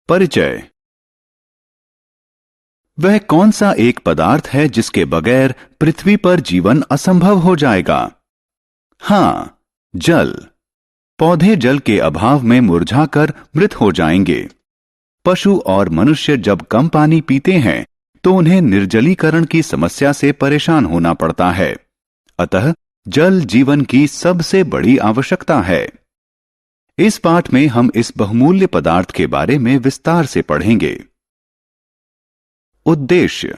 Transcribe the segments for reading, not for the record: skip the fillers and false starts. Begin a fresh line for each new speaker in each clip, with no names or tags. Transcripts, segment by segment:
परिचय। वह कौन सा एक पदार्थ है जिसके बगैर पृथ्वी पर जीवन असंभव हो जाएगा? हां, जल। पौधे जल के अभाव में मुरझाकर मृत हो जाएंगे। पशु और मनुष्य जब कम पानी पीते हैं तो उन्हें निर्जलीकरण की समस्या से परेशान होना पड़ता है। अतः जल जीवन की सबसे बड़ी आवश्यकता है। इस पाठ में हम इस बहुमूल्य पदार्थ के बारे में विस्तार से पढ़ेंगे। उद्देश्य।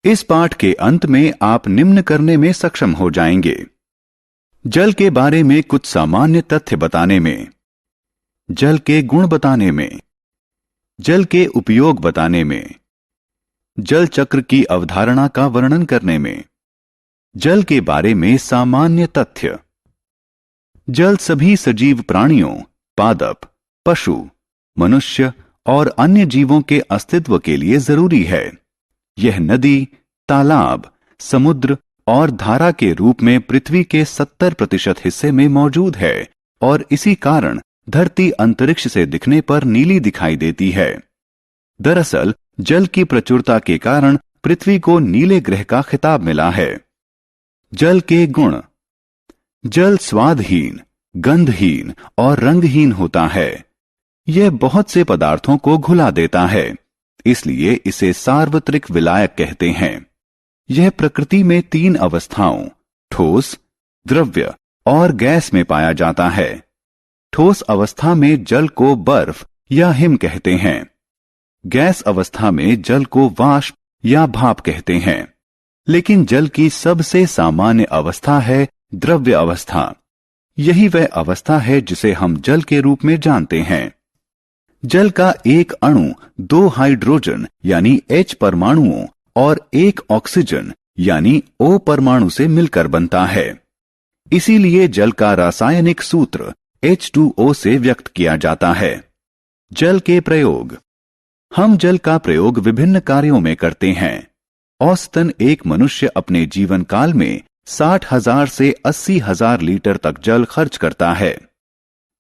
इस पाठ के अंत में आप निम्न करने में सक्षम हो जाएंगे: जल के बारे में कुछ सामान्य तथ्य बताने में, जल के गुण बताने में, जल के उपयोग बताने में, जल चक्र की अवधारणा का वर्णन करने में, जल के बारे में सामान्य तथ्य। जल सभी सजीव प्राणियों, पादप, पशु, मनुष्य और अन्य जीवों के अस्तित्व के लिए जरूरी है। यह नदी, तालाब, समुद्र और धारा के रूप में पृथ्वी के 70% हिस्से में मौजूद है और इसी कारण धरती अंतरिक्ष से दिखने पर नीली दिखाई देती है। दरअसल जल की प्रचुरता के कारण पृथ्वी को नीले ग्रह का खिताब मिला है। जल के गुण। जल स्वादहीन, गंधहीन और रंगहीन होता है। यह बहुत से पदार्थों को घुला देता है, इसलिए इसे सार्वत्रिक विलायक कहते हैं। यह प्रकृति में 3 अवस्थाओं, ठोस, द्रव्य और गैस में पाया जाता है। ठोस अवस्था में जल को बर्फ या हिम कहते हैं। गैस अवस्था में जल को वाष्प या भाप कहते हैं। लेकिन जल की सबसे सामान्य अवस्था है द्रव्य अवस्था। यही वह अवस्था है जिसे हम जल के रूप में जानते हैं। जल का एक अणु 2 हाइड्रोजन यानी H परमाणुओं और 1 ऑक्सीजन यानी O परमाणु से मिलकर बनता है। इसीलिए जल का रासायनिक सूत्र H2O से व्यक्त किया जाता है। जल के प्रयोग। हम जल का प्रयोग विभिन्न कार्यों में करते हैं। औसतन एक मनुष्य अपने जीवन काल में 60,000 से 80,000 लीटर तक जल खर्च करता है।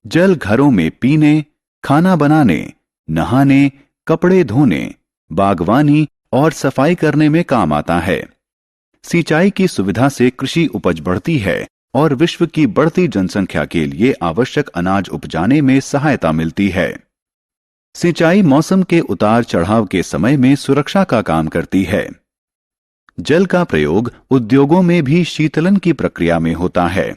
जल घरों में पीने, खाना बनाने, नहाने, कपड़े धोने, बागवानी और सफाई करने में काम आता है। सिंचाई की सुविधा से कृषि उपज बढ़ती है और विश्व की बढ़ती जनसंख्या के लिए आवश्यक अनाज उपजाने में सहायता मिलती है। सिंचाई मौसम के उतार चढ़ाव के समय में सुरक्षा का काम करती है। जल का प्रयोग उद्योगों में भी शीतलन की प्रक्रिया में होता है।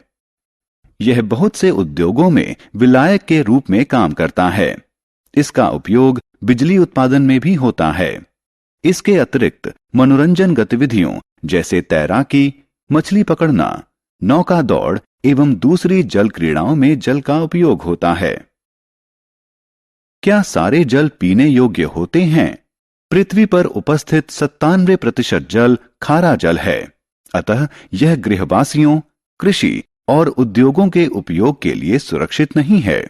यह बहुत से उद्योगों में विलायक के रूप में काम करता है। इसका उपयोग बिजली उत्पादन में भी होता है। इसके अतिरिक्त मनोरंजन गतिविधियों जैसे तैराकी, मछली पकड़ना, नौका दौड़ एवं दूसरी जल क्रीड़ाओं में जल का उपयोग होता है। क्या सारे जल पीने योग्य होते हैं? पृथ्वी पर उपस्थित 97% जल खारा जल है। अतः यह गृहवासियों, कृषि और उद्योगों के उपयोग के लिए सुरक्षित नहीं है।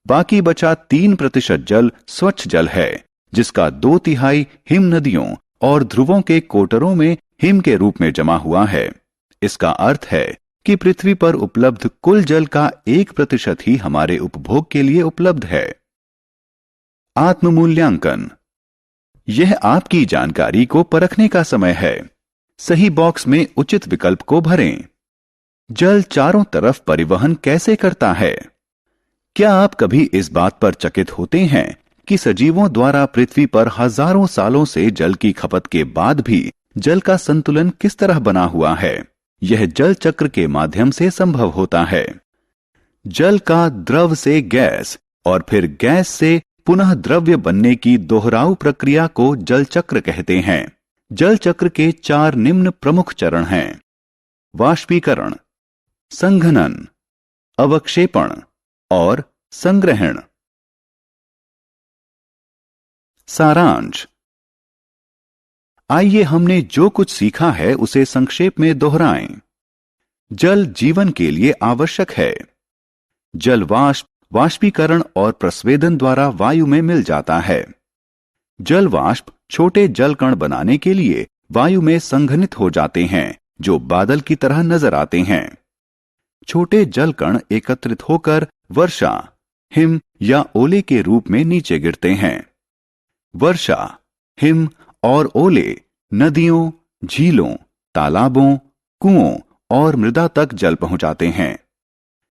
बाकी बचा 3% जल स्वच्छ जल है, जिसका 2/3 हिम नदियों और ध्रुवों के कोटरों में हिम के रूप में जमा हुआ है। इसका अर्थ है कि पृथ्वी पर उपलब्ध कुल जल का 1% ही हमारे उपभोग के लिए उपलब्ध है। आत्ममूल्यांकन। यह आपकी जानकारी को परखने का समय है। सही बॉक्स में उचित विकल्प को भरें। जल चारों तरफ परिवहन कैसे करता है? क्या आप कभी इस बात पर चकित होते हैं कि सजीवों द्वारा पृथ्वी पर हजारों सालों से जल की खपत के बाद भी जल का संतुलन किस तरह बना हुआ है? यह जल चक्र के माध्यम से संभव होता है। जल का द्रव से गैस और फिर गैस से पुनः द्रव्य बनने की दोहराऊ प्रक्रिया को जल चक्र कहते हैं। जल चक्र के 4 निम्न प्रमुख चरण हैं: वाष्पीकरण, संघनन, अवक्षेपण और संग्रहण। सारांश। आइए हमने जो कुछ सीखा है उसे संक्षेप में दोहराएं। जल जीवन के लिए आवश्यक है। जल वाष्प, वाष्पीकरण और प्रस्वेदन द्वारा वायु में मिल जाता है। जल वाष्प छोटे जल कण बनाने के लिए वायु में संघनित हो जाते हैं, जो बादल की तरह नजर आते हैं। छोटे जल कण एकत्रित होकर वर्षा, हिम या ओले के रूप में नीचे गिरते हैं। वर्षा, हिम और ओले नदियों, झीलों, तालाबों, कुओं और मृदा तक जल पहुंचाते हैं।